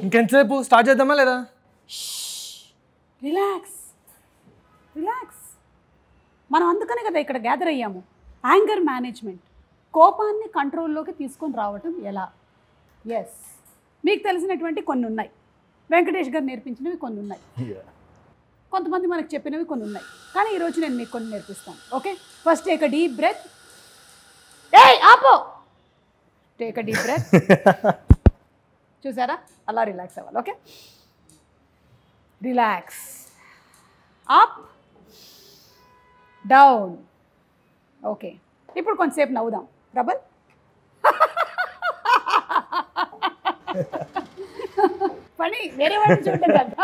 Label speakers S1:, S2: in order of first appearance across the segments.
S1: ఇంకెంతసేపు స్టార్ట్ చేద్దామా లేదా?
S2: Relax relax. మనం అందుకనే కదా ఇక్కడ గ్యాదర్ అయ్యాము. యాంగర్ మేనేజ్మెంట్, కోపాన్ని కంట్రోల్లోకి తీసుకొని రావటం ఎలా. ఎస్, మీకు తెలిసినటువంటి కొన్ని ఉన్నాయి, వెంకటేష్ గారు నేర్పించినవి కొన్ని ఉన్నాయి, కొంతమంది మనకు చెప్పినవి కొన్ని ఉన్నాయి. కానీ ఈరోజు నేను మీకు కొన్ని నేర్పిస్తాను. Okay, first take a deep breath. ఆపో, టేక్ అ డీప్ బ్రెత్. చూసారా, అలా రిలాక్స్ అవ్వాలి. Okay, relax, up down. Okay, ఇప్పుడు కొంచెంసేపు నవ్వుదాం. ప్రబల్, పని వేరే వాళ్ళు చూడటం కదా.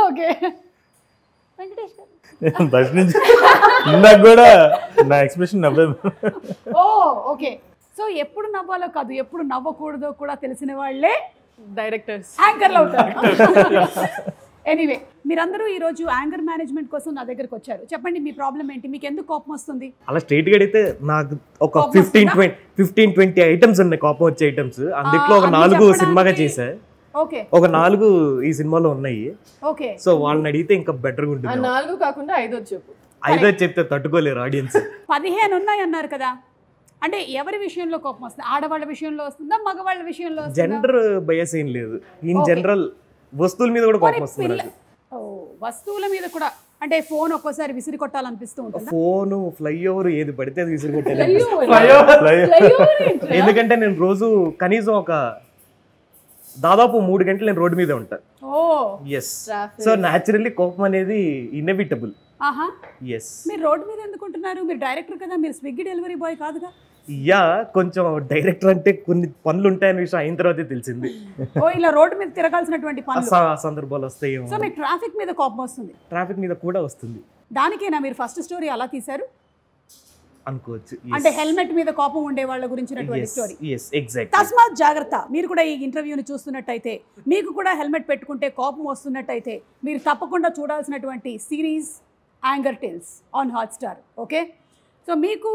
S2: ఓకే, వెంకటేష్ గారు
S3: బస్ నుంచి ఇందాక కూడా నా ఎక్స్ప్రెషన్ నవ్వే.
S2: ఓ ఓకే, సో ఎప్పుడు నవ్వాలో కాదు, ఎప్పుడు నవ్వకూడదో కూడా తెలిసిన వాళ్ళే
S4: డైరెక్టర్స్,
S2: యాంకర్లు అవుతారు. ఎనీవే, మీరందరూ ఈరోజు యాంగర్ మేనేజ్మెంట్ కోసం నా దగ్గరకు వచ్చారు. చెప్పండి, మీ ప్రాబ్లం ఏంటి? మీకు ఎందుకు కోపం వస్తుంది?
S5: అలా స్ట్రైట్ గా అడిగితే నాకు ఒక 15-20 ఐటమ్స్ ఉన్నాయి, కోపం వచ్చే ఐటమ్స్. అందుట్లో ఒక 4 సినిమాగా చేశా.
S2: ఓకే,
S5: ఒక 4 ఈ సినిమాలో ఉన్నాయి.
S2: ఓకే,
S5: సో వాళ్ళని అడిగితే ఇంకా బెటర్గా ఉంటుంది.
S4: 4 కాకుండా 5 చెప్పు.
S5: 5 చెప్తే తట్టుకోలేరు ఆడియన్స్.
S2: 15 ఉన్నాయి అన్నారు కదా, అంటే ఎవరి విషయంలో కోపం వస్తుంది? ఆడవాళ్ళ విషయంలో వస్తుందా, మగవాళ్ళ విషయంలో వస్తుందా?
S5: జెండర్ బయస్ ఏం లేదు, ఇన్ జనరల్ వస్తువుల మీద కూడా కోపం వస్తుంది నాకు.
S2: వస్తువుల మీద కూడా అంటే ఫోన్ ఒక్కోసారి విసిరి కొట్టాలనిపిస్తూ ఉంటుంది.
S5: ఫోన్, ఫ్లైఓవర్, ఏది పడితే అది విసిరి కొట్టాలి. ఎందుకంటే నేను రోజు కనీసం ఒక దాదాపు 3 గంటలు నేను రోడ్డు మీద ఉంటాను. ఎస్, సో న్యాచురల్లీ కోపం అనేది ఇన్ఎవిటబుల్.
S2: ఆహా,
S5: ఎస్.
S2: మీరు రోడ్డు మీద ఎందుకుంటున్నారు? మీరు డైరెక్టర్ కదా, మీరు స్విగ్గీ డెలివరీ బాయ్ కాదుగా.
S5: యా, కొంచెం డైరెక్టర్ అంటే కొన్ని పనులు ఉంటాయని విషయం అయిన తర్వాతే తెలిసింది.
S2: ఓ, ఇలా రోడ్డు మీద తిరగాల్సినటువంటి పనులు,
S5: సందర్భాలు వస్తాయి.
S2: సో మీకు ట్రాఫిక్ మీద కోపం వస్తుంది.
S5: ట్రాఫిక్ మీద కూడా వస్తుంది.
S2: దానికేనా మీరు ఫస్ట్ స్టోరీ అలా తీశారు
S5: అనుకోవచ్చు.
S2: అంటే హెల్మెట్ మీద కోపం ఉండే వాళ్ళ గురించినటువంటి స్టోరీ.
S5: ఎగ్జాక్ట్లీ.
S2: తస్మాత్ జాగ్రత్త. మీరు కూడా ఈ ఇంటర్వ్యూని చూస్తున్నట్టయితే, మీకు కూడా హెల్మెట్ పెట్టుకుంటే కోపం వస్తున్నట్టయితే, మీరు తప్పకుండా చూడాల్సినటువంటి series anger tales on Hotstar. Okay, so మీకు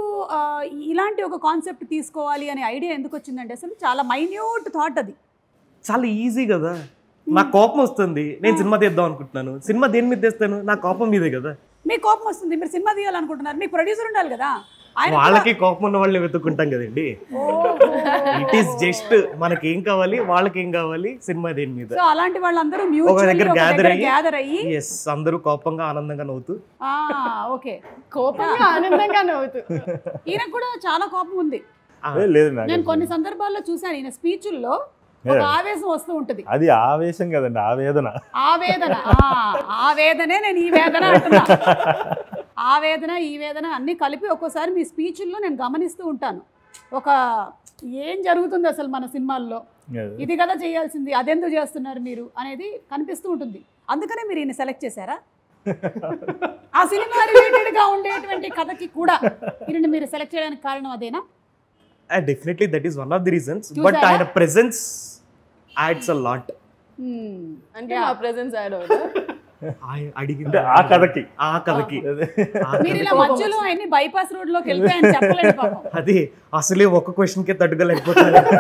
S2: ఇలాంటి ఒక కాన్సెప్ట్ తీసుకోవాలి అనే ఐడియా ఎందుకు వచ్చిందండి? అసలు చాలా మైన్యూట్ థాట్ అది.
S5: చాలా ఈజీ కదా. నాకు కోపం వస్తుంది, నేను సినిమా తీద్దాం అనుకుంటున్నాను. సినిమా దేని మీద తెస్తాను? నా కోపం మీదే కదా.
S2: మీకు కోపం వస్తుంది, మీరు సినిమా తీయాలనుకుంటున్నారు, మీకు ప్రొడ్యూసర్ ఉండాలి కదా.
S5: వాళ్ళకి కోపం ఉన్న వాళ్ళని వెతుక్కుంటాం కదండి. ఇట్ ఈస్ జస్ట్ మనకి ఏం కావాలి, వాళ్ళకి ఏం కావాలి, సినిమా దేని మీద.
S2: సో అలాంటి వాళ్ళందరూ
S5: ఒక దగ్గర
S2: గ్యాదర్ అయ్యి
S5: ఎస్, అందరూ కోపంగా ఆనందంగా నవ్వుతూ.
S2: ఓకే,
S4: కోపంగా ఆనందంగా నవ్వుతూ.
S2: ఈయన కూడా చాలా కోపం ఉంది.
S3: లేదు,
S2: నేను కొన్ని సందర్భాల్లో చూసాను ఈయన స్పీచ్ల్లో ఒక ఆవేశం వస్తూ ఉంటది.
S3: అది ఆవేశం కదండి, ఆవేదన.
S2: ఆవేదన, ఆవేదనే నేను ఈ వేదన అంటున్నా. ఆవేదన, ఈ వేదన అన్నీ కలిపి ఒక్కోసారి మీ స్పీచ్ల్లో నేను గమనిస్తూ ఉంటాను. ఒక ఏం జరుగుతుంది అసలు మన సినిమాల్లో, ఇది కదా చేయాల్సింది, అదెందుకు చేస్తున్నారు మీరు అనేది కనిపిస్తూ ఉంటుంది. అందుకనే మీరు ఈయన సెలెక్ట్ చేశారా? ఆ సినిమా రిలేటెడ్గా ఉండేటువంటి కథకి కూడా ఈయన మీరు సెలెక్ట్ చేయడానికి కారణం అదేనా?
S5: Definitely that is one of the reasons, but ఆయన presence adds a lot.
S4: అంటే నా ప్రెజెన్స్ యాడ్ అవుతా
S5: అడిగింది
S3: ఆ కథకి.
S2: మీరు ఇలా మధ్యలో ఆయన్ని బైపాస్ రోడ్ లోకి వెళ్ళి ఆయన చెప్పలేదు పాపం.
S5: అది అసలే ఒక క్వశ్చన్ కే తట్టుకోలేకపోతున్నారు.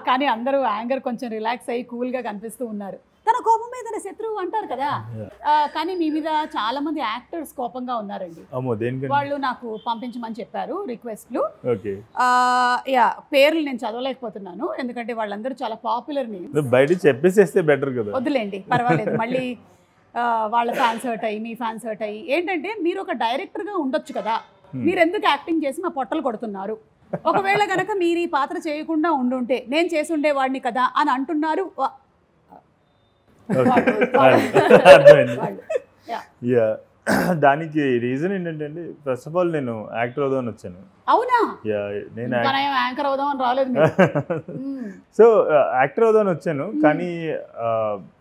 S2: కానీ అందరూ యాంగర్ కొంచెం రిలాక్స్ అయ్యి కూల్ గా కనిపిస్తూ ఉన్నారు. తన కోపం మీద శత్రువు అంటారు కదా, కానీ మీ మీద చాలా మంది యాక్టర్స్ కోపంగా ఉన్నారండి. వాళ్ళు నాకు పంపించమని చెప్పారు రిక్వెస్ట్లు. యా, పేర్లు నేను చదవలేకపోతున్నాను ఎందుకంటే వాళ్ళందరూ చాలా పాపులర్ నేమ్స్.
S3: బయట చెప్పేసేస్తే బెటర్ కదా.
S2: వద్దులేండి, పర్వాలేదు. మళ్ళీ వాళ్ళ ఫ్యాన్స్ హర్ట్ అయ్యి, మీ ఫ్యాన్స్ హర్ట్ అయ్యి. ఏంటంటే మీరు ఒక డైరెక్టర్గా ఉండొచ్చు కదా, మీరు ఎందుకు యాక్టింగ్ చేసి మా పొట్టలు కొడుతున్నారు? ఒకవేళ కనుక మీరు ఈ పాత్ర చేయకుండా ఉండుంటే నేను చేసి ఉండేవాడిని కదా అని అంటున్నారు.
S3: దానికి రీజన్ ఏంటంటే ఫస్ట్ ఆఫ్ ఆల్ నేను యాక్టర్ అవుదామని వచ్చాను.
S2: అవునా?
S3: నేను
S2: యాంకర్ అవుదాం అని రాలేదు.
S3: సో యాక్టర్ అవుదామని వచ్చాను, కానీ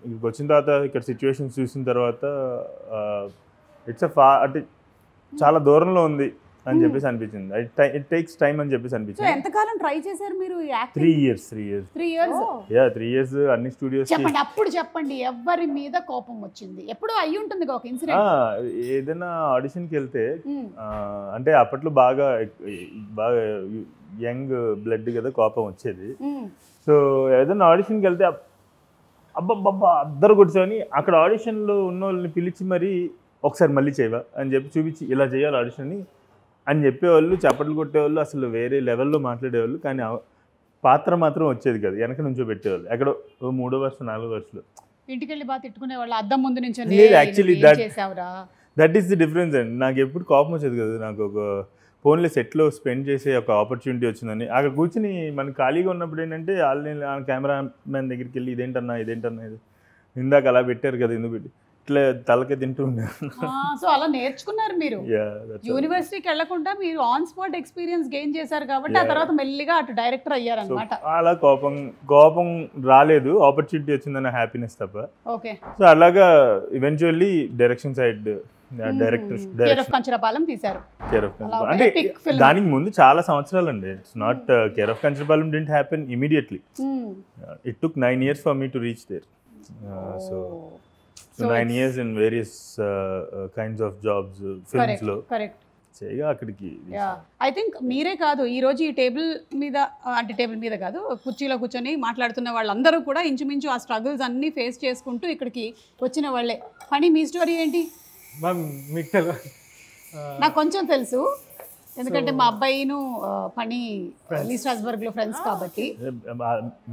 S3: ఇక్కడికి వచ్చిన తర్వాత ఇక్కడ సిచ్యువేషన్స్ చూసిన తర్వాత ఇట్స్ అంటే చాలా దూరంలో ఉంది. అని చెప్పేసి అనిపించింది. ఇట్ టేక్స్ టైం అని చెప్పేసి
S2: సో
S3: అనిపించింది.
S2: ఎంతకాలం ట్రై చేశారు మీరు
S3: 3 years
S2: 3 years?
S3: 3 years అన్ని స్టూడియోస్.
S2: చెప్పండి, అప్పుడు చెప్పండి ఎవరి మీద కోపం వచ్చింది? ఎప్పుడు అయ్యి ఉంటుంది ఒక ఇన్సిడెంట్.
S3: ఏదైనా ఆడిషన్కి వెళ్తే అంటే అప్పట్లో బాగా యంగ్ బ్లడ్ కదా, కోపం వచ్చేది. సో ఏదైనా ఆడిషన్కి వెళ్తే అబ్బబ్బబ్బా అద్దరు కొట్టుకొని అక్కడ ఆడిషన్లో ఉన్న వాళ్ళని పిలిచి మరి ఒకసారి మళ్ళీ చేయవా అని చెప్పి చూపించి ఇలా చేయాలి ఆడిషన్ని అని చెప్పేవాళ్ళు, చప్పట్లు కొట్టేవాళ్ళు, అసలు వేరే లెవెల్లో మాట్లాడేవాళ్ళు. కానీ పాత్ర మాత్రం వచ్చేది కదా, వెనక నుంచో పెట్టేవాళ్ళు ఎక్కడో 3వ వరుస 4వ వరుసలో.
S2: ఇంటికి వెళ్ళి బాగా తిట్టుకునే వాళ్ళు అద్దం ముందు నుంచి
S3: లేదు, యాక్చువల్లీ
S2: చేసావురా.
S3: దట్ ఈస్ ది డిఫరెన్స్ అండి. నాకు ఎప్పుడు కోపం వచ్చేది కదా, నాకు ఒక ఫోన్లో సెట్లో స్పెండ్ చేసే ఒక ఆపర్చునిటీ వచ్చిందని అక్కడ కూర్చుని మనం ఖాళీగా ఉన్నప్పుడు ఏంటంటే కెమెరా మ్యాన్ దగ్గరికి వెళ్ళి ఇదేంటన్నా ఇది ఇందాక అలా పెట్టారు కదా ఎందుకు పెట్టి ఇట్లా తలకే తింటూ ఉన్నారు.
S2: సో అలా నేర్చుకున్నారు మీరు. యూనివర్సిటీకి వెళ్లకుండా మీరు ఆన్ స్పాట్ ఎక్స్పీరియన్స్ గెయిన్ చేశారు కాబట్టి ఆ తర్వాత మెల్లిగా అటు డైరెక్టర్ అయ్యారు అనమాట.
S3: అలా కోపం రాలేదు, ఆపర్చునిటీ వచ్చిందన్న హ్యాపీనెస్ తప్ప.
S2: ఓకే.
S3: సో అలాగా eventually direction side
S2: care of Kancharapalem తీశారు.
S3: అంటే దానికి ముందు చాలా సంవత్సరాలు అండి. It's not care of Kancharapalem didn't happen immediately. It took 9 years for me to reach there. So 9 years in various kinds of jobs, films లో చేయగా అక్కడికి.
S2: ఐ థింక్ మీరే కాదు ఈ రోజు ఈ టేబుల్ మీద, అంటే టేబుల్ మీద కాదు కుర్చీలో కూర్చొని మాట్లాడుతున్న వాళ్ళందరూ కూడా ఇంచుమించు ఆ స్ట్రగుల్స్ అన్నీ ఫేస్ చేసుకుంటూ ఇక్కడికి వచ్చిన వాళ్ళే. ఫణి, మీ స్టోరీ ఏంటి?
S1: మీకు తెలియదు,
S2: నాకు కొంచెం తెలుసు, ఎందుకంటే మా అబ్బాయిను పని లీ స్ట్రాస్బర్గ్ లో ఫ్రెండ్స్ కాబట్టి.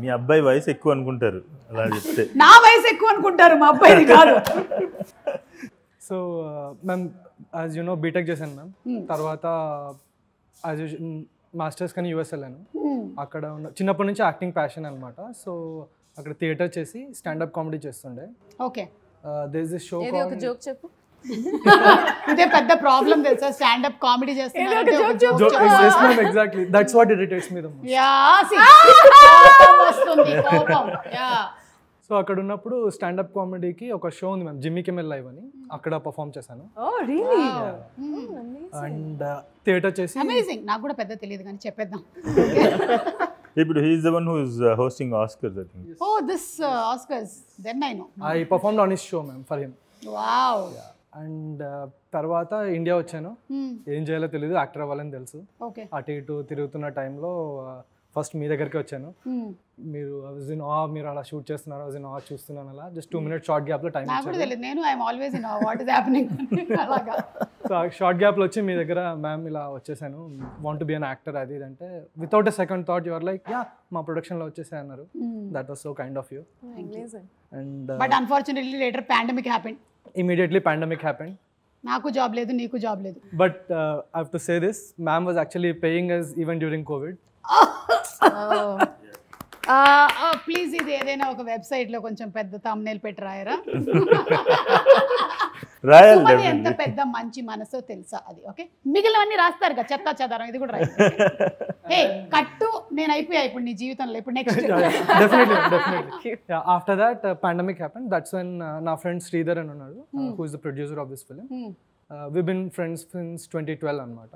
S3: మీ అబ్బాయి వయసు ఎక్కువ అనుకుంటారు అలా చెప్తే.
S2: నా వయసు ఎక్కువ అనుకుంటారు, మా అబ్బాయి కాదు.
S1: So ma'am as you know B Tech చేశాను మ్యామ్. తర్వాత యాజ్ మాస్టర్స్ కానీ యూఎస్ వెళ్ళాను. అక్కడ ఉన్న చిన్నప్పటి నుంచి యాక్టింగ్ ప్యాషన్ అనమాట. సో అక్కడ థియేటర్ చేసి స్టాండప్ కామెడీ చేస్తుండే.
S2: Okay.
S1: There is this show
S4: ఒక జోక్ చెప్పు.
S2: ఇదే పెద్ద ప్రాబ్లం తెలుసా, స్టాండప్ కామెడీ చేస్తున్నారు.
S1: Exactly that's what irritates me the most. So అక్కడ ఉన్నప్పుడు స్టాండప్ కామెడీకి ఒక షో ఉంది మ్యామ్, జిమ్మీ కిమెల్ లైవ్ అని, అక్కడ పర్ఫామ్ చేశాను. అండ్ థియేటర్ చేసి
S2: అమేజింగ్. నాకు కూడా పెద్ద తెలియదు కానీ చెప్పేద్దాం.
S3: ఇప్పుడు he is the one who is hosting Oscars, I think.
S2: Oh, this Oscars, then I know.
S1: I performed on his show ma'am for him.
S2: Wow.
S1: And తర్వాత ఇండియా వచ్చాను. ఏం చేయాలో తెలియదు, యాక్టర్ అవ్వాలని తెలుసు. అటు ఇటు తిరుగుతున్న టైంలో ఫస్ట్ మీ దగ్గరికి వచ్చాను. మీరు మీరు అలా షూట్ చేస్తున్నారు, చూస్తున్నాను అలా జస్ట్ 2 minutes షార్ట్ గ్యాప్ లో టైం సో షార్ట్ గ్యాప్ లో వచ్చి మీ దగ్గర మ్యామ్ ఇలా వచ్చేసాను, want to be an actor అది ఇది అంటే without a second thought your like yeah మా ప్రొడక్షన్ లో వచ్చేసా అన్నారు. That was so kind of you. And
S2: but unfortunately later pandemic happened.
S1: Immediately pandemic happened.
S2: నాకు జాబ్ లేదు, నీకు జాబ్ లేదు.
S1: But I have to say this, ma'am was actually paying us even during COVID.
S2: Please ఇది ఏదైనా ఒక website లో కొంచెం పెద్ద thumbnail పెట్టి రాయరా. సుమది ఎంత పెద్ద మంచి మనసో తెలుసా అది. ఓకే, మిగిలినవన్నీ రాస్తారు కదా చెత్త చెదారం, ఇది కూడా రాయాలి. హే కట్టు, నేను అయిపోయా ఇప్పుడు నీ జీవితంలో. ఇప్పుడు next
S1: definitely. Yeah, after that pandemic happened. That's when నా ఫ్రెండ్ శ్రీధర్ అని ఉన్నాడు, who is the producer of this film. We've been friends since 2012 అన్నమాట.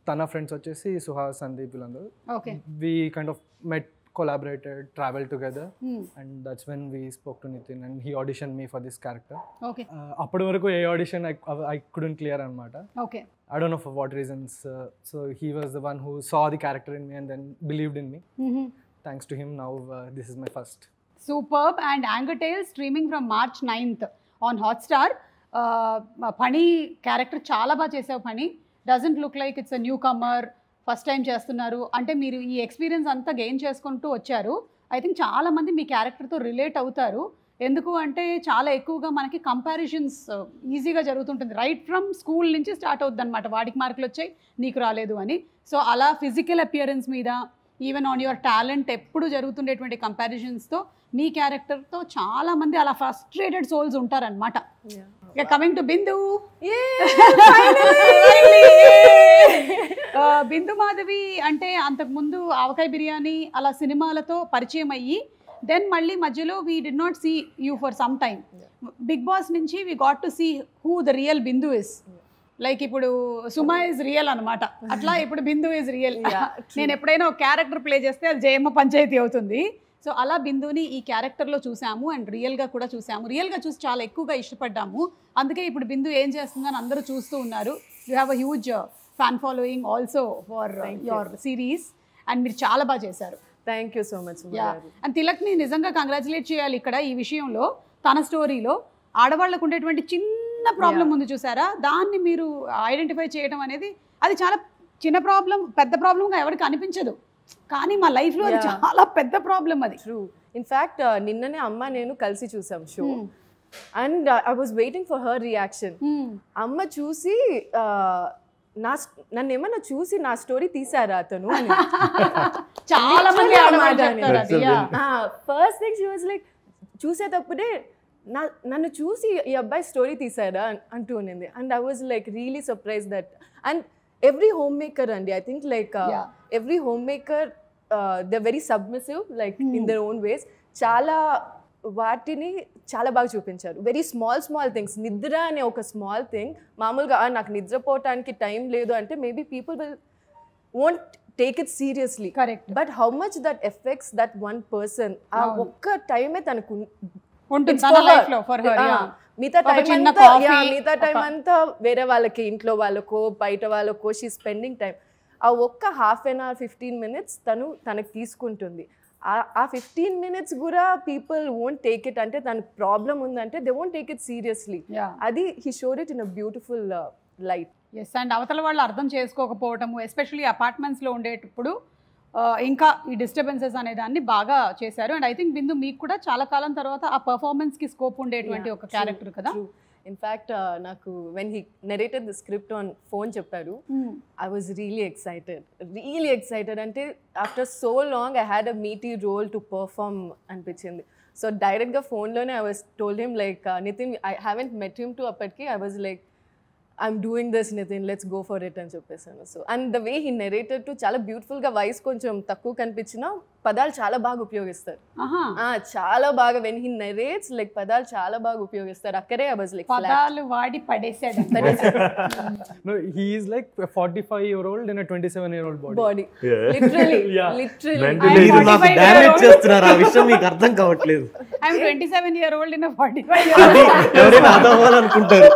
S1: తన ఫ్రెండ్స్ వచ్చేసి సుహాస్, సందీప్ వీళ్ళందరూ. We kind of met, collaborated, traveled together, and that's when we spoke to Nitin and he auditioned me for this character.
S2: Okay.
S1: Appadi varaku a audition I couldn't clear anamata.
S2: Okay.
S1: I don't know for what reasons. So he was the one who saw the character in me and then believed in me. Thanks to him now this is my first.
S2: Superb. And Anger Tales streaming from March 9th on Hotstar. Pani character చాలా బాగా చేసావు Pani. Doesn't look like it's a newcomer. First time చేస్తున్నారు అంటే మీరు ఈ experience అంతా gain చేసుకుంటూ వచ్చారు. ఐ థింక్ చాలామంది మీ క్యారెక్టర్తో రిలేట్ అవుతారు. ఎందుకు అంటే చాలా ఎక్కువగా మనకి కంపారిజన్స్ ఈజీగా జరుగుతుంటుంది. రైట్ ఫ్రమ్ స్కూల్ నుంచి స్టార్ట్ అవుతుంది అనమాట, వాడికి మార్కులు వచ్చాయి నీకు రాలేదు అని. సో అలా ఫిజికల్ అపియరెన్స్ మీద, ఈవెన్ ఆన్ యువర్ టాలెంట్ ఎప్పుడు జరుగుతుండేటువంటి కంపారిజన్స్తో మీ క్యారెక్టర్తో చాలామంది అలా ఫ్రస్ట్రేటెడ్ సోల్స్ ఉంటారనమాట. ఇక కమింగ్ టు బిందు. బిందు మాధవి అంటే అంతకుముందు ఆవకాయ బిర్యానీ అలా సినిమాలతో పరిచయం అయ్యి దెన్ మళ్ళీ మధ్యలో we did not see you for some time. Bigg Boss నుంచి we got to see who the real Bindu is. Like ఇప్పుడు సుమా ఇస్ రియల్ అనమాట, అట్లా ఇప్పుడు బిందు ఇస్ రియల్. నేను ఎప్పుడైనా ఒక క్యారెక్టర్ ప్లే చేస్తే అది జయమ్మ పంచాయతీ అవుతుంది. సో అలా బిందుని ఈ క్యారెక్టర్లో చూసాము అండ్ రియల్గా కూడా చూసాము. రియల్గా చూసి చాలా ఎక్కువగా ఇష్టపడ్డాము. అందుకే ఇప్పుడు బిందు ఏం చేస్తుందని అందరూ చూస్తూ ఉన్నారు. You have a huge fan following also for your series and మీరు చాలా బాగా చేశారు.
S4: Thank you so much.
S2: And తిలక్ని నిజంగా కంగ్రాచులేట్ చేయాలి ఇక్కడ ఈ విషయంలో. తన స్టోరీలో ఆడవాళ్ళకు ఉండేటువంటి చిన్న ప్రాబ్లం ఉంది చూసారా, దాన్ని మీరు ఐడెంటిఫై చేయడం అనేది అది చాలా చిన్న ప్రాబ్లం, పెద్ద ప్రాబ్లంగా ఎవరికి అనిపించదు, కానీ మా లైఫ్లో అది చాలా పెద్ద ప్రాబ్లం. అది
S4: ట్రూ. ఇన్ఫ్యాక్ట్ నిన్ననే అమ్మ నేను కలిసి చూసాం show and I was waiting for her reaction. అమ్మ చూసి నన్ను ఏమన్నా చూసి నా స్టోరీ తీసారా అతను అని
S2: చాలా మంది
S4: first thing she was like చూసేటప్పుడే నన్ను చూసి ఈ అబ్బాయి స్టోరీ తీసారా అంటూ ఉన్నింది. And I was like really surprise that. And every homemaker అండి, I think like every homemaker they very submissive like in their own ways. చాలా వాటిని చాలా బాగా చూపించారు. Very small things. నిద్ర అనే ఒక స్మాల్ థింగ్, మామూలుగా నాకు నిద్రపోవటానికి టైం లేదు అంటే maybe people will won't take it seriously.
S2: Correct.
S4: But how much that effects that one person, ఆ ఒక్క టైమే తనకు మిగతా టైం అంతా వేరే వాళ్ళకి, ఇంట్లో వాళ్ళకో బయట వాళ్ళకో షీ స్పెండింగ్ టైం. ఆ ఒక్క హాఫ్ అన్ అవర్ 15 minutes తనకు తీసుకుంటుంది. ఆ 15 minutes కూడా పీపుల్ వోంట్ టేక్ ఇట్, అంటే తన ప్రాబ్లం ఉందంటే they won't take it seriously. అది he showed it in a beautiful light.
S2: Yes. And అవతల వాళ్ళు అర్థం చేసుకోకపోవటము, ఎస్పెషల్లీ అపార్ట్మెంట్స్లో ఉండేటప్పుడు ఇంకా ఈ డిస్టర్బెన్సెస్ అనే దాన్ని బాగా చేశారు. అండ్ ఐ థింక్ బిందు మీకు కూడా చాలా కాలం తర్వాత ఆ పర్ఫార్మెన్స్కి స్కోప్ ఉండేటువంటి ఒక క్యారెక్టర్ కదా.
S4: ఇన్ఫ్యాక్ట్ నాకు when he narrated the script on phone చెప్పారు, ఐ వాజ్ రియలీ ఎక్సైటెడ్. అంటే after so long I had a meaty role to perform అనిపించింది. సో డైరెక్ట్గా ఫోన్లోనే I was told him like Nitin, I haven't met him to అప్పటికి. I was like I'm doing this Nitin, let's go for it అని చెప్పేసాను. So and the way he narrated to చాలా బ్యూటిఫుల్గా, voice కొంచెం తక్కువ కనిపించినా పదాలు చాలా బాగా ఉపయోగిస్తారు. చాలా బాగా వెన్ హీ నెరేట్స్ లైక్ పదాలు చాలా బాగా ఉపయోగిస్తారు. అక్కడే ఐ వాజ్ లైక్
S2: పదాలు వాడి పడేసాడు.
S1: No, he is like a 45-year-old in a 27-year-old
S4: body. Literally.
S5: మీరు నాకు డ్యామేజ్ చేస్తున్నారు, ఆ విషయం మీకు అర్థం కావట్లేదు.
S2: I'm 27-year-old in a 45-year-old.
S5: ఎవరైనా అదవ్వాలనుకుంటారు.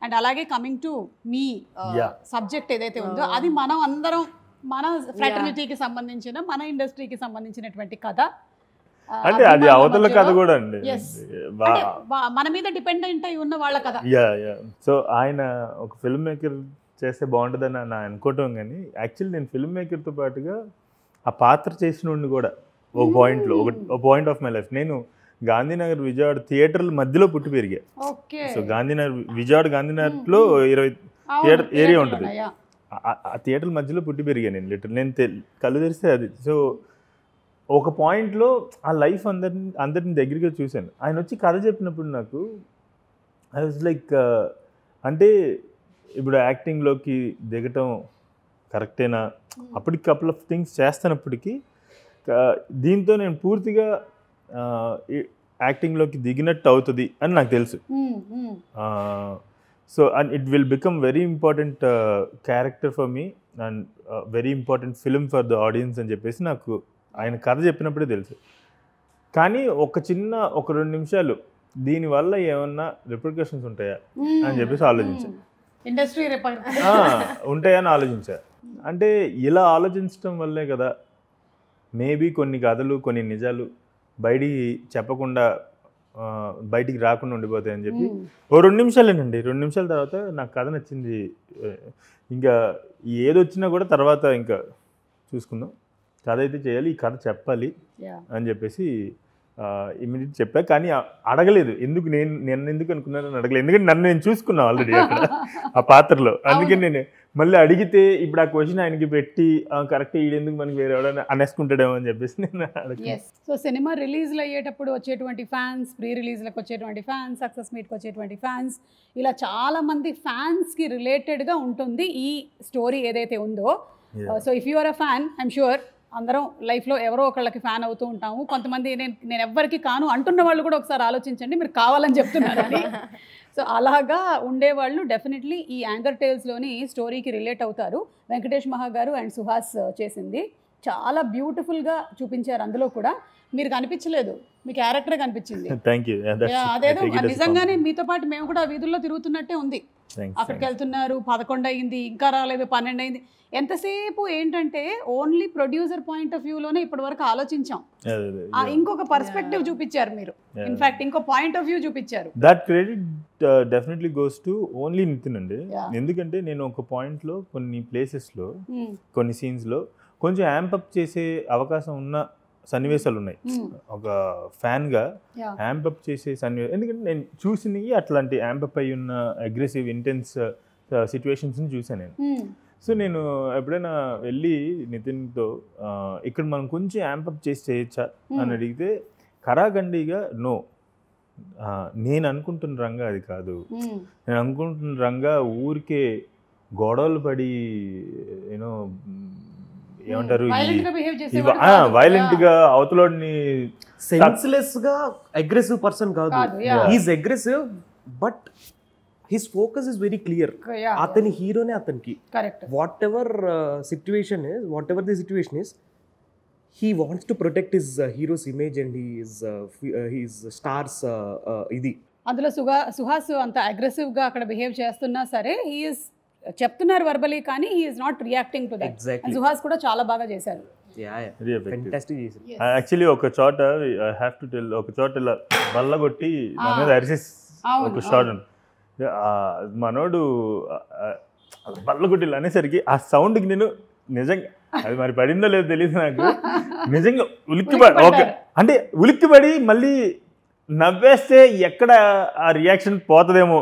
S2: అండ్ అలాగే కమింగ్ టు మీ సబ్జెక్ట్ ఏదైతే ఉందో అది మనం అందరం మన ఫ్రాటర్నిటీకి సంబంధించిన, మన ఇండస్ట్రీకి సంబంధించినటువంటి కథ.
S3: అంటే అది అవతల కథ కూడా అండి,
S2: మన మీద డిపెండెంట్ అయి ఉన్న వాళ్ళ కథ.
S3: సో ఆయన ఒక ఫిల్మ్ మేకర్ చేస్తే బాగుంటుందని నా అనుకోవటం, కానీ యాక్చువల్లీ నేను ఫిల్మ్ మేకర్తో పాటుగా ఆ పాత్ర చేసిన కూడా ఒక పాయింట్లో, ఒక పాయింట్ ఆఫ్ మై లైఫ్. నేను గాంధీనగర్ విజయవాడ థియేటర్ల మధ్యలో పుట్టి పెరిగా. సో విజయవాడ గాంధీనగర్లో 20 థియేటర్ ఏరియా ఉంటుంది. ఆ థియేటర్ల మధ్యలో పుట్టి పెరిగా నేను. నేను కళ్ళు తెరిస్తే అది. సో ఒక పాయింట్లో ఆ లైఫ్ అందరిని దగ్గరగా చూశాను. ఆయన వచ్చి కథ చెప్పినప్పుడు నాకు ఐ వాజ్ లైక్, అంటే ఇప్పుడు యాక్టింగ్లోకి దిగటం కరెక్టేనా, అప్పటికి కపుల్ ఆఫ్ థింగ్స్ చేస్తున్నప్పటికీ దీంతో నేను పూర్తిగా యాక్టింగ్లోకి దిగినట్టు అవుతుంది అని నాకు తెలుసు. So and it will become very important character for me and very important film for the audience అని చెప్పేసి నాకు ఆయన కథ చెప్పినప్పుడే తెలుసు. కానీ ఒక 2 నిమిషాలు దీనివల్ల ఏమన్నా రిపర్కషన్స్ ఉంటాయా అని చెప్పేసి ఆలోచించాను.
S2: ఇండస్ట్రీ
S3: ఉంటాయని ఆలోచించా. అంటే ఇలా ఆలోచించడం వల్లే కదా మేబీ కొన్ని కథలు, కొన్ని నిజాలు బయటికి చెప్పకుండా, బయటికి రాకుండా ఉండిపోతాయని చెప్పి 2 నిమిషాలేనండి. 2 నిమిషాల తర్వాత నాకు కథ నచ్చింది. ఇంకా ఏదొచ్చినా కూడా తర్వాత ఇంకా చూసుకుందాం, కథ అయితే చేయాలి, ఈ కథ చెప్పాలి అని చెప్పేసి ఇమీడియట్ చెప్పా. కానీ అడగలేదు, ఎందుకు నేను ఎందుకు అనుకున్నానని అడగలేదు, ఎందుకంటే నన్ను నేను చూసుకున్నా ఆల్రెడీ అక్కడ ఆ పాత్రలో. అందుకని నేను మళ్ళీ అడిగితే ఇప్పుడు ఆ క్వశ్చన్ ఆయనకి పెట్టి కరెక్ట్ ఈడెందుకు మనకి వేరే ఎవడని అనేసుకుంటాడేమో అని చెప్పేసి నేను అడగలేదు.
S2: సో సినిమా రిలీజ్లు అయ్యేటప్పుడు వచ్చేటువంటి ఫ్యాన్స్, ప్రీ రిలీజ్లకు వచ్చేటువంటి ఫ్యాన్స్, సక్సెస్ మీట్కి వచ్చేటువంటి ఫ్యాన్స్, ఇలా చాలామంది ఫ్యాన్స్కి రిలేటెడ్గా ఉంటుంది ఈ స్టోరీ ఏదైతే ఉందో. So if you are a fan, I'm sure అందరం లైఫ్లో ఎవరో ఒకళ్ళకి ఫ్యాన్ అవుతూ ఉంటాము. కొంతమంది నేను ఎవ్వరికి కాను అంటున్న వాళ్ళు కూడా ఒకసారి ఆలోచించండి, మీరు కావాలని చెప్తున్నారని. సో అలాగా ఉండేవాళ్ళు డెఫినెట్లీ ఈ యాంగర్ టేల్స్లోని స్టోరీకి రిలేట్ అవుతారు. వెంకటేష్ మహా గారు అండ్ సుహాస్ చేసింది చాలా బ్యూటిఫుల్గా చూపించారు. అందులో కూడా మీరు కనిపించలేదు, మీ క్యారెక్టర్ కనిపించింది.
S3: Thank you.
S2: అదేదో నిజంగానే మీతో పాటు మేము కూడా వీధుల్లో తిరుగుతున్నట్టే ఉంది. అక్కడికి వెళ్తున్నారు, 11 అయింది, ఇంకా రాలేదు, 12 అయింది. ఎంతసేపు ఏంటంటే ఓన్లీ ప్రొడ్యూసర్ పాయింట్ ఆఫ్ వ్యూలోనే ఇప్పటి వరకు ఆలోచించాం. ఇంకొక పర్స్పెక్టివ్ చూపించారు మీరు, ఇన్ఫాక్ట్ ఇంకో పాయింట్ ఆఫ్ వ్యూ చూపించారు.
S3: That credit definitely goes to only Nitin అండి. ఎందుకంటే నేను ఒక పాయింట్లో కొన్ని ప్లేసెస్లో కొన్ని సీన్స్లో కొంచెం యాంపప్ చేసే అవకాశం ఉన్న సన్నివేశాలు ఉన్నాయి. ఒక ఫ్యాన్గా యాంపప్ చేసే సన్నివేశం, ఎందుకంటే నేను చూసినవి అట్లాంటి యాంపప్ అయి ఉన్న అగ్రెసివ్ ఇంటెన్స్ సిచ్యువేషన్స్ని చూసాను నేను. సో నేను ఎప్పుడైనా వెళ్ళి నితిన్తో ఇక్కడ మనం కొంచెం యాంపప్ చేసి చేయొచ్చా అని అడిగితే కరాఖండిగా నో, నేను అనుకుంటున్న రంగా అది కాదు, నేను అనుకుంటున్న రంగా ఊరికే గొడవలు పడి యూనో ఏమంటారు వైలెంట్ గా అవతలోని
S5: సెన్స్లెస్ గా అగ్రెసివ్ పర్సన్ కాదు. He's aggressive but his focus is very clear. అతని హీరోనే అతనికి what ever situation is, what ever the situation is, he wants to protect his hero's image and his stars ఇది.
S2: అందులో సుహాస్ అంత aggressive గా అక్కడ బిహేవ్ చేస్తున్నా సరే he is చెప్తున్నారు వర్బలీ, కానీ he is not reacting to that. Suhas కూడా చాలా బాగా చేశారు.
S3: యాక్చువల్లీ ఒక చోట ఐ హావ్ టు టెల్, ఒక చోట ఇలా బల్లగొట్టి నా మీద అరిసేసి ఒక షాట్ ఉంది. మనోడు బల్లగొట్టి అనేసరికి ఆ సౌండ్కి నేను నిజంగా అది మరి పడిందో లేదో తెలియదు నాకు, నిజంగా ఉలిక్కిపడి ఓకే అంటే ఉలిక్కిపడి మళ్ళీ నవ్వేస్తే ఎక్కడ ఆ రియాక్షన్ పోతుందేమో,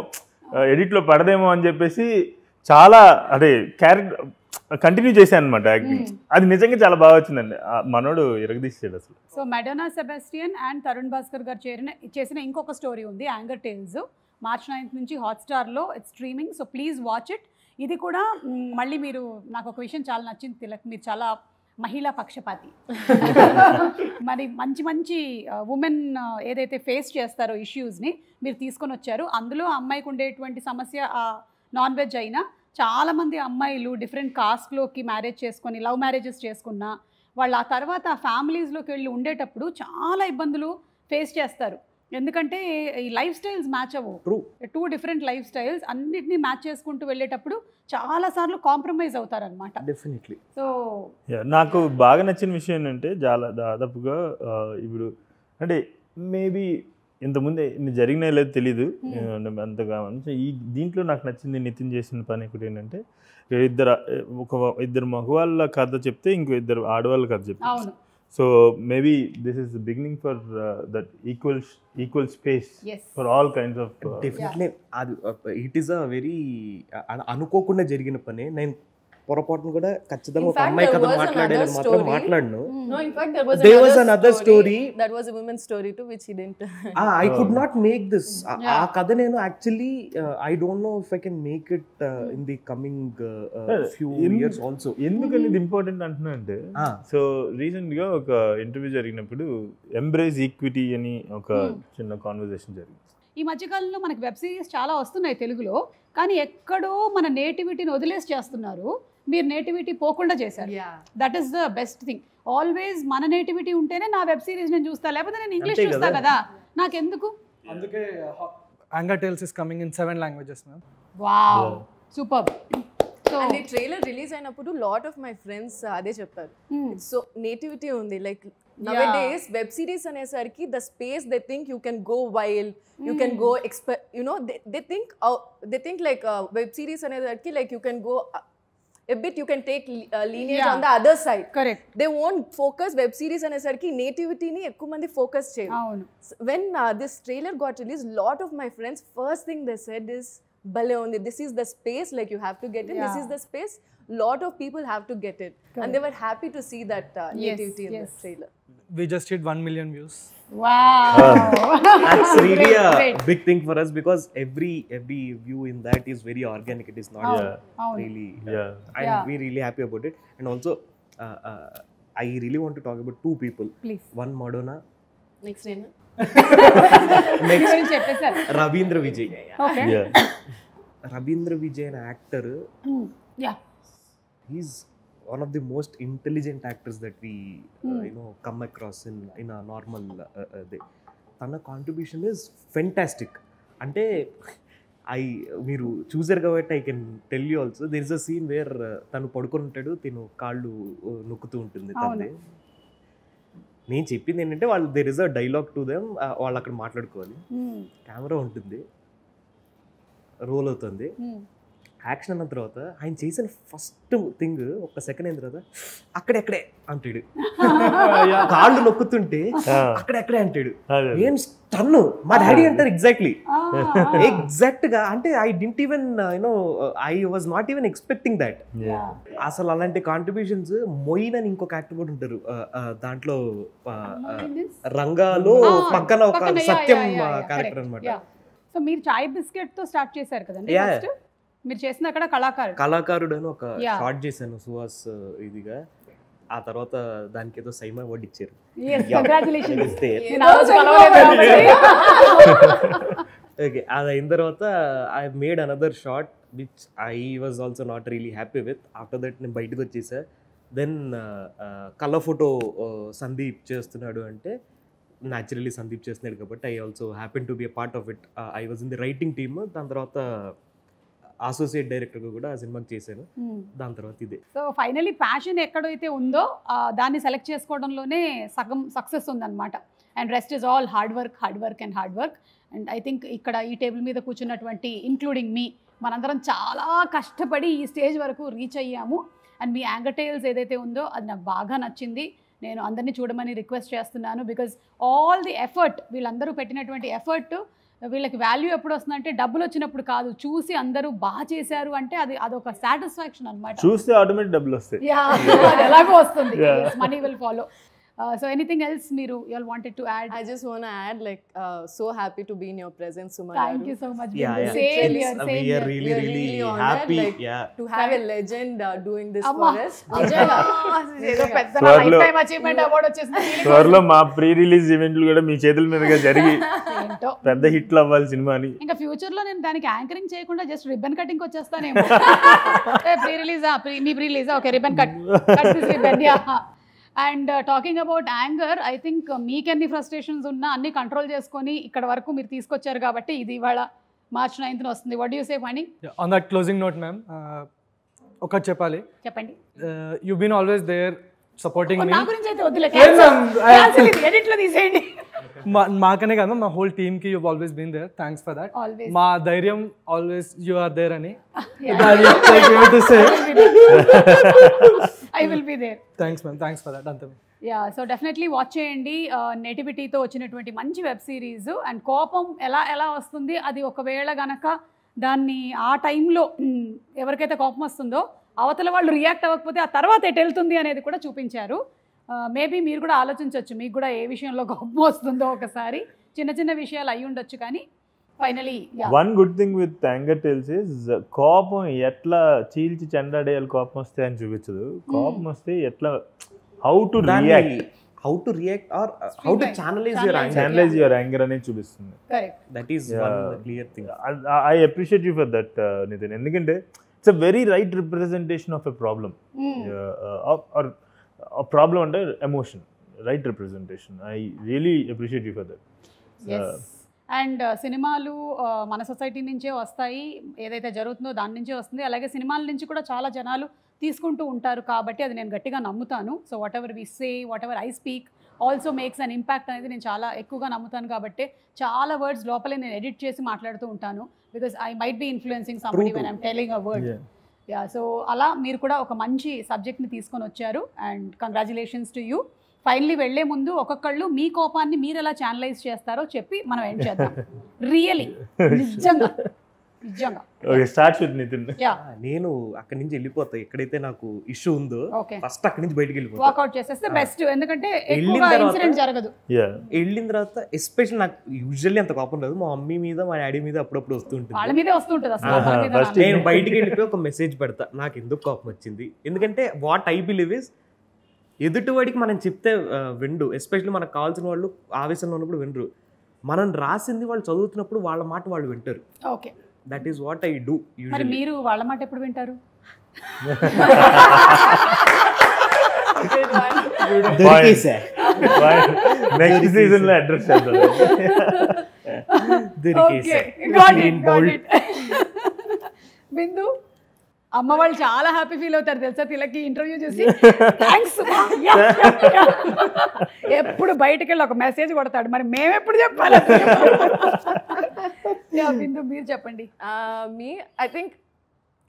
S3: ఎడిట్లో పడదేమో అని చెప్పేసి చాలా అదే క్యారెక్టర్ కంటిన్యూ చేశాను అనమాట యాక్టింగ్. అది నిజంగా చాలా బాగా వచ్చిందండి, మనోడు ఇరగదీసాడు అసలు.
S2: So మెడోనా Sebastian and Tarun Bhaskar గారు చేసిన ఇంకొక స్టోరీ ఉంది యాంగర్ టేల్స్. March 9th నుంచి హాట్స్టార్లో it's streaming, so please watch it. ఇది కూడా మళ్ళీ మీరు, నాకు ఒక విషయం చాలా నచ్చింది తిలక్, మీరు చాలా మహిళా పక్షపాతి. మరి మంచి మంచి ఉమెన్ ఏదైతే ఫేస్ చేస్తారో ఇష్యూస్ని మీరు తీసుకొని వచ్చారు. అందులో అమ్మాయికి ఉండేటువంటి సమస్య నాన్ వెజ్ అయినా చాలామంది అమ్మాయిలు డిఫరెంట్ కాస్ట్లోకి మ్యారేజ్ చేసుకొని లవ్ మ్యారేజెస్ చేసుకున్నా వాళ్ళు ఆ తర్వాత ఆ ఫ్యామిలీస్లోకి వెళ్ళి ఉండేటప్పుడు చాలా ఇబ్బందులు ఫేస్ చేస్తారు. ఎందుకంటే ఈ లైఫ్ స్టైల్స్ మ్యాచ్ అవ్వవు, 2 డిఫరెంట్ లైఫ్ స్టైల్స్ అన్నిటినీ మ్యాచ్ చేసుకుంటూ వెళ్ళేటప్పుడు చాలాసార్లు కాంప్రమైజ్ అవుతారనమాట.
S5: డెఫినెట్లీ.
S2: సో
S3: నాకు బాగా నచ్చిన విషయం ఏంటంటే చాలా దాదాపుగా ఇప్పుడు అంటే మేబీ ఇంతకుముందే జరిగినా లేదు తెలీదు అంతగా. ఈ దీంట్లో నాకు నచ్చింది నితిన్ చేసిన పని ఒకటి ఏంటంటే ఇద్దరు మగవాళ్ళ కథ చెప్తే ఇంకో ఇద్దరు ఆడవాళ్ళ కథ చెప్తారు. So maybe this is the beginning for that equal space for all kinds of
S5: definitely it is a very అనుకోకుండా జరిగిన పని. నేను పొరపాటును కూడా ఖచ్చితంగా ఒక అమ్మాయి కథ మాట్లాడేది మాత్రం మాట్లాడను.
S4: No, in fact there was another story that was a women's story too which he didn't
S5: I could not make this ఆ కథ నేను actually I don't know if I can make it in the coming few years also.
S3: ఎందుకని ఇది important అంటున్నా అంటే, so recent గా ఒక interview జరిగినప్పుడు ఎంబ్రేస్ ఈక్విటీ అని ఒక చిన్న కాన్వర్సేషన్ జరిగింది.
S2: ఈ మధ్యకాలంలో మనకి వెబ్ సిరీస్ చాలా వస్తున్నాయి తెలుగులో, కానీ ఎక్కడో మన నేటివిటీని వదిలేసి చేస్తున్నారు. మీరు నేటివిటీ పోకుండా చేశారు. That is the best thing. Always మన నేటివిటీ ఉంటేనే నా వెబ్ సిరీస్ నేను చూస్తా, లేకపోతే నేను ఇంగ్లీష్ చూస్తా కదా, నాకెందుకు.
S1: అందుకే Anger Tales is coming in 7 languages ma'am.
S2: Wow, super.
S4: and the trailer release అయినప్పుడు లాట్ ఆఫ్ మై ఫ్రెండ్స్ అదే చెప్పారు. సో నేటివిటీ ఉంది. లైక్ nowadays web series అనేసరికి the space they think you can go wild, you can go you know they think like web series అనేసరికి like you can go a bit, you can take lineage on the other side.
S2: Correct.
S4: They won't focus web series అనేసరికి nativity ని ఎక్కువ మంది focus చేయరు. When this trailer got released, lot of my friends first thing they said is bale undi, this is the space, like you have to get in, this is the space, lot of people have to get it. Correct. And they were happy to see that nativity in this trailer.
S1: We just hit 1 million views.
S2: Wow.
S5: That's really a big thing for us because every view in that is very organic. It is not really we're really happy about it. And also I really want to talk about 2 people.
S2: Please.
S5: One Madonna,
S4: next name
S2: గురించి చెప్పేశారు.
S5: Ravindra Vijay.
S2: Okay.
S5: Ravindra Vijay అనే actor,
S2: yeah,
S5: he's one of the most intelligent actors that we come across in a normal day. తన contribution is fantastic. అంటే మీరు చూసారు కాబట్టి I can tell you also, there is a scene where తను పడుకొని ఉంటాడు, తిను కాళ్ళు నొక్కుతూ ఉంటుంది తనది. నేను చెప్పింది ఏంటంటే వాళ్ళు there is a dialogue to them, వాళ్ళు అక్కడ మాట్లాడుకోవాలి, కెమెరా ఉంటుంది, రోల్ అవుతుంది, యాక్షన్ అన్న తర్వాత ఆయన చేసిన ఫస్ట్ థింగ్ ఒక సెకండ్ అయిన తర్వాత అక్కడెక్కడే అంటాడు, కాళ్ళు నొక్కుతుంటే అక్కడెక్కడే అంటాడు. ఏం స్టన్, మా డాడీ అంటారు ఎగ్జాక్ట్ గా. అంటే I didn't even I was not even expecting that. అసలు అలాంటి కాంట్రిబ్యూషన్స్ మొయిన్ అని ఇంకొక యాక్టర్ కూడా ఉంటారు దాంట్లో, రంగాలో పక్కన ఒక సత్యం క్యారెక్టర్ అనమాట.
S2: సో మీరు చాయ్ బిస్కెట్ తో స్టార్ట్ చేశారు కదండి, మీరు చేసిన అక్కడ
S5: కళాకారుడు అని ఒక షార్ట్ చేశాను సుహాస్ ఇదిగా. ఆ తర్వాత దానికి ఏదో సైమా అవార్డు ఇచ్చారు. ఓకే, అది అయిన తర్వాత I made another short which I was also not really happy with. After that నేను బయటకు వచ్చేసా. దెన్ కలర్ ఫోటో సందీప్ చేస్తున్నాడు అంటే, న్యాచురలీ సందీప్ చేస్తున్నాడు కాబట్టి I also happen to be a part of it. I was in the writing team. దాని తర్వాత associate డైరెక్టర్గా కూడా ఆ సినిమాకి చేశాను. దాని తర్వాత ఇదే.
S2: సో ఫైనలీ ప్యాషన్ ఎక్కడైతే ఉందో దాన్ని సెలెక్ట్ చేసుకోవడంలోనే సగం సక్సెస్ ఉందన్నమాట. And rest is all hard work and hard work. And I think ఇక్కడ ఈ టేబుల్ మీద కూర్చున్నటువంటి ఇంక్లూడింగ్ మీ, మనందరం చాలా కష్టపడి ఈ స్టేజ్ వరకు రీచ్ అయ్యాము. అండ్ మీ యాంగర్ టేల్స్ ఏదైతే ఉందో అది నాకు బాగా నచ్చింది. నేను అందరినీ చూడమని రిక్వెస్ట్ చేస్తున్నాను. బికాజ్ ఆల్ ది ఎఫర్ట్, వీళ్ళందరూ పెట్టినటువంటి ఎఫర్ట్, వీళ్ళకి వాల్యూ ఎప్పుడు వస్తుందంటే డబ్బులు వచ్చినప్పుడు కాదు, చూసి అందరూ బాగా చేశారు అంటే అదొక సాటిస్ఫాక్షన్ అనమాట.
S3: చూస్తే ఆటోమేటిక్ డబ్బులు వస్తాయి,
S2: ఎలాగో వస్తుంది, money will follow. So anything else you all wanted to add?
S4: I just want to add, like, so happy to be in your presence, Suma.
S2: Thank you so much.
S5: Yeah.
S2: Same here.
S5: We are really
S4: honored,
S5: happy.
S4: like, to have a legend doing this
S2: Amma.
S4: for us.
S2: ఏదో పెద్ద life time achievement award వచ్చేసింది.
S3: త్వరలో మా pre release ఈవెంట్లు కూడా మీ చేతుల మీదుగా జరిగి పెద్ద హిట్లు అవ్వాలి సినిమాని.
S2: ఇంకా ఫ్యూచర్ లో నేను దానికి యాంకరింగ్ చేయకుండా జస్ట్ రిబ్బన్ కటింగ్ వచ్చేస్తానేమో. ప్రీ రిలీజా, మీ ప్రీ రిలీజా, okay, ribbon cut this ribbon. Yeah. And talking about anger, I think మీకు ఎన్ని ఫ్రస్ట్రేషన్స్ ఉన్నా అన్ని కంట్రోల్ చేసుకొని ఇక్కడ వరకు మీరు తీసుకొచ్చారు కాబట్టి ఇది ఇవాళ March 9th వస్తుంది. What do you say Phani?
S1: On that closing note ma'am, ఒకటి చెప్పాలి.
S2: చెప్పండి.
S1: You been always there supporting me.
S2: నా గురించి అయితే వద్దులే, ఎడిట్ లో తీసేయండి.
S1: మాకనే కదా, మా హోల్ టీమ్ కి you always been there. Thanks for that. మా ధైర్యం ఆల్వేస్ యూ ఆర్ దేర్ అని.
S2: I will be there.
S1: Thanks ma'am, thanks for that. అంతే.
S2: యా, సో డెఫినెట్లీ వాచ్ చేయండి. నేటివిటీతో వచ్చినటువంటి మంచి వెబ్ సిరీస్. అండ్ కోపం ఎలా వస్తుంది, అది ఒకవేళ గనక దాన్ని ఆ టైంలో ఎవరికైతే కోపం వస్తుందో అవతల వాళ్ళు రియాక్ట్ అవ్వకపోతే ఆ తర్వాత ఎటు వెళ్తుంది అనేది కూడా చూపించారు. మేబీ మీరు కూడా ఆలోచించవచ్చు, మీకు కూడా ఏ విషయంలో కోపం వస్తుందో. ఒకసారి చిన్న విషయాలు అయి ఉండొచ్చు, కానీ finally
S3: one good thing with Anger Tales is కోపం ఎట్లా చీల్చి చెండాడేయాలి, కోపం వస్తే అని చూపించదు. కోపం వస్తే ఎట్లా how to react or how to channelise your anger అనేది చూపిస్తుంది.
S5: That is one clear thing.
S3: I appreciate you for that Nitin, ఎందుకంటే it's a very right representation of a problem. Or problem అంటే emotion, right representation. I really appreciate you for that.
S2: And సినిమాలు మన society నుంచే వస్తాయి, ఏదైతే జరుగుతుందో దాని నుంచే వస్తుంది. అలాగే సినిమాల నుంచి కూడా చాలా జనాలు తీసుకుంటూ ఉంటారు కాబట్టి అది నేను గట్టిగా నమ్ముతాను. So whatever we say, whatever I speak also makes an impact అనేది నేను చాలా ఎక్కువగా నమ్ముతాను. కాబట్టి చాలా వర్డ్స్ లోపలే నేను ఎడిట్ చేసి మాట్లాడుతూ ఉంటాను. Because I might be influencing somebody when I'm telling a word. Yeah, so అలా మీరు కూడా ఒక మంచి సబ్జెక్ట్ని తీసుకొని వచ్చారు. And congratulations to you. Finally వెళ్లే ముందు ఒక్కొక్కళ్ళు మీ కోపాన్ని మీరు ఎలా ఛానలైజ్ చేస్తారో చెప్పి మనం ఏం చేద్దాం. రియలీ నిజంగా.
S3: Okay, start with Nitin.
S5: నేను అక్కడి నుంచి వెళ్ళిపోతా, ఎక్కడైతే నాకు ఇష్యూ ఉందో ఫస్ట్ అక్కడి నుంచి బయటికి వెళ్ళిపోతా.
S2: వాకౌట్ చేసేస్తే బెస్ట్, ఎందుకంటే ఎక్కువగా ఇన్సిడెంట్ జరగదు.
S5: వెళ్ళిన తర్వాత ఎస్పెషల్లీ నాకు యూజువల్లీ అంత కోపం లేదు, మా మమ్మీ మీద మా డాడీ మీద అప్పుడప్పుడు వస్తుంటుంది.
S2: వాళ్ళ మీదే వస్తుంటుంది అసలు.
S5: నేను బయటికి వెళ్ళిపోయి ఒక మెసేజ్ పెడతా, నాకు ఎందుకు కోపం వచ్చింది. ఎందుకంటే వాట్ ఐ బిలీవ్ ఇస్ ఎదుటివాడికి మనం చెప్తే విండు, ఎస్పెషల్లీ మనకు కావాల్సిన వాళ్ళు ఆవేశంలో ఉన్నప్పుడు వినరు. మనం రాసింది వాళ్ళు చదువుతున్నప్పుడు వాళ్ళ మాట వాళ్ళు వింటారు.
S2: Okay,
S5: that is what I do.
S2: మరి మీరు వాళ్ళ మాట ఎప్పుడు వింటారు?
S3: నెక్స్ట్ సీజన్ లో అడ్రస్ చేద్దాం.
S2: బిందు, అమ్మ వాళ్ళు చాలా హ్యాపీ ఫీల్ అవుతారు తెలుసా తిలకి ఇంటర్వ్యూ చూసి. థ్యాంక్స్, ఎప్పుడు బయటకు వెళ్ళి ఒక మెసేజ్ కొడతాడు, మరి మేమెప్పుడు చెప్పాలి? బిందు మీరు చెప్పండి.
S4: Me I think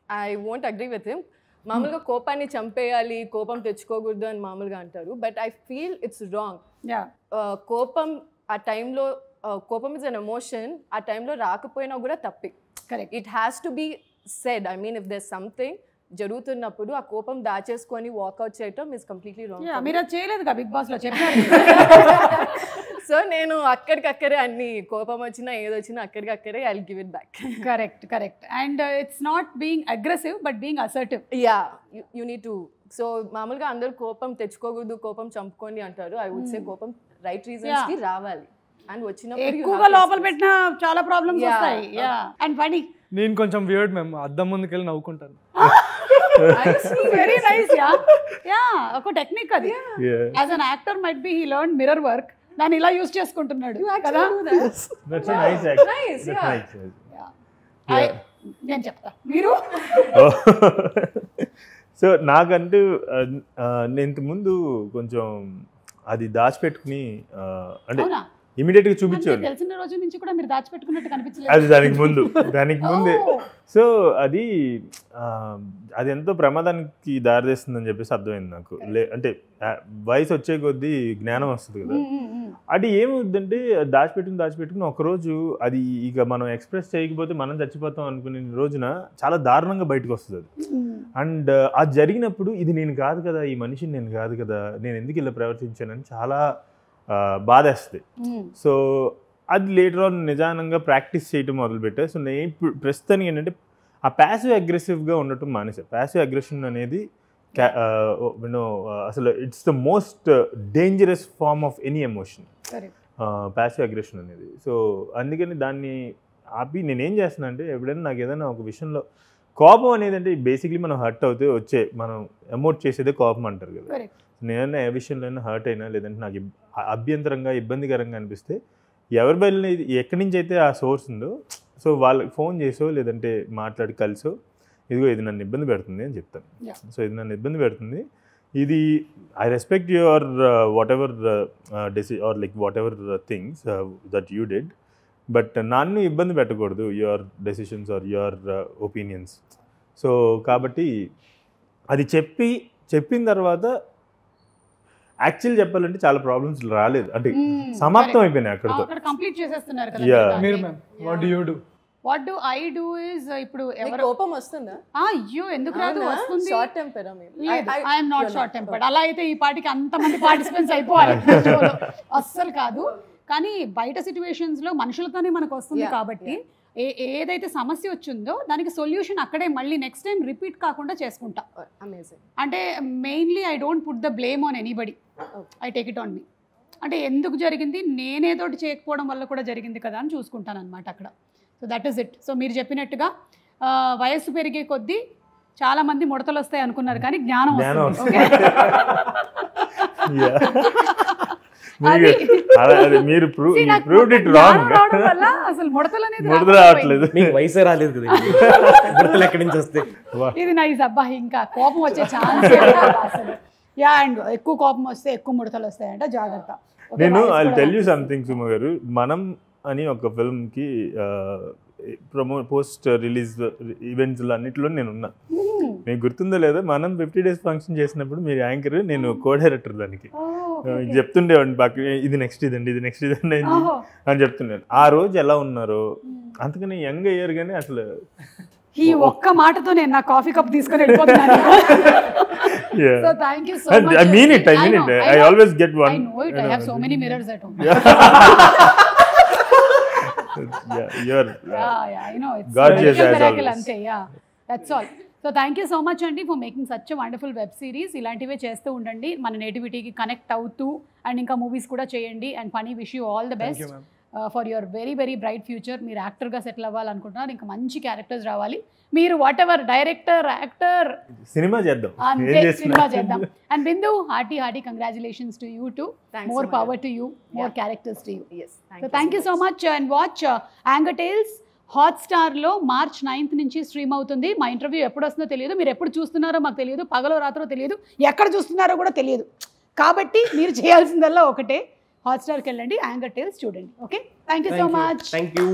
S4: I won't agree with him. మామూలుగా కోపాన్ని చంపేయాలి, కోపం తెచ్చుకోకూడదు అని మామూలుగా అంటారు. But I feel it's wrong. కోపం ఆ టైంలో, కోపం ఇస్ అన్ ఎమోషన్, ఆ టైంలో రాకపోయినా కూడా తప్పే.
S2: Correct.
S4: It has to be said. I mean if there something జరుగుతున్నప్పుడు ఆ కోపం దాచేసుకొని వాకౌట్ చేయటం ఇస్ కంప్లీట్లీ రాంగ్.
S2: మీరు అది చేయలేదుగా బిగ్ బాస్ లో చెప్పారు.
S4: సో నేను అక్కడికక్కడే అన్ని కోపం వచ్చినా ఏదొచ్చినా అక్కడికక్కడే I will give it back.
S2: Correct, correct. And it's not being aggressive but being assertive.
S4: Yeah, you need to. So మామూలుగా అందరూ కోపం తెచ్చుకోకూడదు, కోపం చంపుకోండి అంటారు. ఐ వుడ్ సే కోపం రైట్ రీజన్స్ కి రావాలి. అండ్ వచ్చినప్పుడు
S2: ఎక్కువగా లోపల పెట్టినా చాలా ప్రాబ్లమ్స్ వస్తాయి. Yeah, and funny.
S1: నేను కొంచెం వియర్డ్ మ్యామ్, అద్దం ముందుకెళ్ళి నవ్వుకుంటాను.
S2: Very nice. యా యా, ఒక టెక్నిక్ అది. As an actor might be he learn mirror work, దాన్ని ఇలా యూజ్ చేసుకుంటున్నాడు కదా.
S3: That's a nice act. That's nice.
S2: నేను చెప్తా, మీరు.
S3: సో నాకంటూ నేను ఇంతకుముందు కొంచెం అది దాచిపెట్టుకుని అంటే ఇమీడియట్ గా చూపించాను.
S2: తెలిసిన రోజు నుంచి కూడా మీరు దాచిపెట్టుకున్నట్టు కనిపించలేదు.
S3: అది దానికి ముందే. సో అది ఎంతో ప్రమాదానికి దారితీస్తుందని చెప్పేసి అర్థమైంది నాకు. అంటే వయసు వచ్చే కొద్దీ జ్ఞానం వస్తుంది కదా. అది ఏమవుతుందంటే దాచిపెట్టుకుని ఒకరోజు అది ఇక మనం ఎక్స్ప్రెస్ చేయకపోతే మనం చచ్చిపోతాం అనుకునే రోజున చాలా దారుణంగా బయటకు వస్తుంది అది. అండ్ అది జరిగినప్పుడు ఇది నేను కాదు కదా, ఈ మనిషిని నేను కాదు కదా, నేను ఎందుకు ఇలా ప్రవర్తించానని చాలా బాధేస్తుంది. సో అది లేటర్ ఆన్ నిజానంగా ప్రాక్టీస్ చేయటం మొదలుపెట్టా. సో నేను ఇప్పుడు ప్రస్తుతానికి ఏంటంటే ఆ ప్యాసివ్ అగ్రెసివ్గా ఉండటం మానేసాను. ప్యాసివ్ అగ్రెషన్ అనేది అసలు it's the most dangerous form of any emotion, passive aggression అనేది. సో అందుకని దాన్ని ఆపి నేనేం చేస్తున్నా అంటే ఎప్పుడైనా నాకు ఏదైనా ఒక విషయంలో కోపం అనేది అంటే బేసిక్లీ మనం హర్ట్ అవుతే మనం ఎమోట్ చేసేదే కోపం అంటారు కదా. నేనైనా ఏ విషయంలో హర్ట్ అయినా లేదంటే నాకు అభ్యంతరంగా ఇబ్బందికరంగా అనిపిస్తే ఎవరి బయలు ఎక్కడి నుంచి అయితే ఆ సోర్స్ ఉందో సో వాళ్ళకి ఫోన్ చేసో లేదంటే మాట్లాడి కలిసో ఇదిగో ఇది నన్ను ఇబ్బంది పెడుతుంది అని చెప్తాను. సో ఇది నన్ను ఇబ్బంది పెడుతుంది, ఇది I respect your whatever are like whatever things that you did, but నన్ను ఇబ్బంది పెట్టకూడదు your decisions are your opinions. So కాబట్టి అది చెప్పిన తర్వాత యాక్చువల్ చెప్పాలంటే చాలా ప్రాబ్లమ్స్ రాలేదు, అంటే సమాప్తం అయిపోయినాయి అక్కడతో.
S2: కంప్లీట్ చేసేస్తున్నారు కదా.
S1: మీరు ma'am
S2: what do I do is ఇప్పుడు ఎవరు
S4: కోపం వస్తుందా?
S2: అయ్యో ఎందుకు రాదు, వస్తుంది.
S4: Short temper
S2: I am not short tempered. అలా అయితే ఈ పాటికి అంతమంది పార్టిసిపెంట్స్ అయిపోవాలి. అస్సలు కాదు, కానీ బయట సిచ్యువేషన్స్ లో మనుషులతోనే మనకు వస్తుంది కాబట్టి ఏదైతే సమస్య వచ్చిందో దానికి సొల్యూషన్ అక్కడే మళ్ళీ నెక్స్ట్ టైం రిపీట్ కాకుండా చేసుకుంటా. అంటే mainly I don't put the blame on anybody, I take it on me. అంటే ఎందుకు జరిగింది, నేనేదోటి చేయకపోవడం వల్ల కూడా జరిగింది కదా అని చూసుకుంటాను అనమాట అక్కడ. So that is it. So మీరు చెప్పినట్టుగా వయస్సు పెరిగే కొద్దీ చాలా మంది ముడతలు వస్తాయి అనుకున్నారు కానీ జ్ఞానం వస్తుంది. అసలు ముడతలు
S3: రావట్లేదు,
S5: వయసే రాలేదు కదా, ముడతలు ఎక్కడి నుంచి వస్తే.
S2: ఇది నైస్ అబ్బా, ఇంకా కోపం వచ్చే ఛాన్స్ అసలు. యా, అండ్ ఎక్కువ కోపం వస్తే ఎక్కువ ముడతలు వస్తాయంట, జాగ్రత్త.
S3: నేను I tell you something Suma గారు, మనం అని ఒక ఫిల్మ్కి పోస్ట్ రిలీజ్ ఈవెంట్స్లో అన్నింటిలో నేను ఉన్నా. మీకు గుర్తుందో లేదో, మనం 50 days ఫంక్షన్ చేసినప్పుడు మీరు యాంకర్, నేను కో డైరెక్టర్ దానికి. చెప్తుండేవాడిని బాగా, ఇది నెక్స్ట్ ఇదండి అని చెప్తుండే. ఆ రోజు ఎలా ఉన్నారో అంతకని యంగ్ అయ్యారు, కానీ అసలు
S2: ఈ ఒక్క మాటతో నేను నా కాఫీ కప్ తీసుకొని వెళ్ళిపోతున్నాను. So thank you so much.
S3: I mean it. I always get one.
S2: I know it. I have so many mirrors at home. I know it's
S3: gorgeous as always.
S2: Ante, yeah. That's all. So thank you so much Andy for making such a wonderful web series. ఇలాంటివే చేస్తూ ఉండండి, మన నేటివిటీకి connect అవుతూ, and ఇంకా movies కూడా చేయండి. And funny wish you all the best. For your very very bright future. మీరు యాక్టర్గా సెటిల్ అవ్వాలనుకుంటున్నారు, ఇంకా మంచి క్యారెక్టర్స్ రావాలి. మీరు whatever director, actor,
S3: cinema చేద్దాం,
S2: అంతే సినిమా చేద్దాం. And Bindu, hearty congratulations to you too. More power to you, more characters to you. So thank you so much. And watch anger tales హాట్స్టార్లో March 9th నుంచి stream అవుతుంది. మా interview ఎప్పుడు వస్తుందో తెలియదు, మీరు ఎప్పుడు చూస్తున్నారో మాకు తెలియదు, పగలో రాత్రో తెలియదు, ఎక్కడ చూస్తున్నారో కూడా తెలియదు. కాబట్టి మీరు చేయాల్సిందల్లా ఒకటే, హాట్స్టార్కి వెళ్ళండి, యాంగర్ టేల్స్ చూడండి. Okay, thank you so much.
S5: Thank you.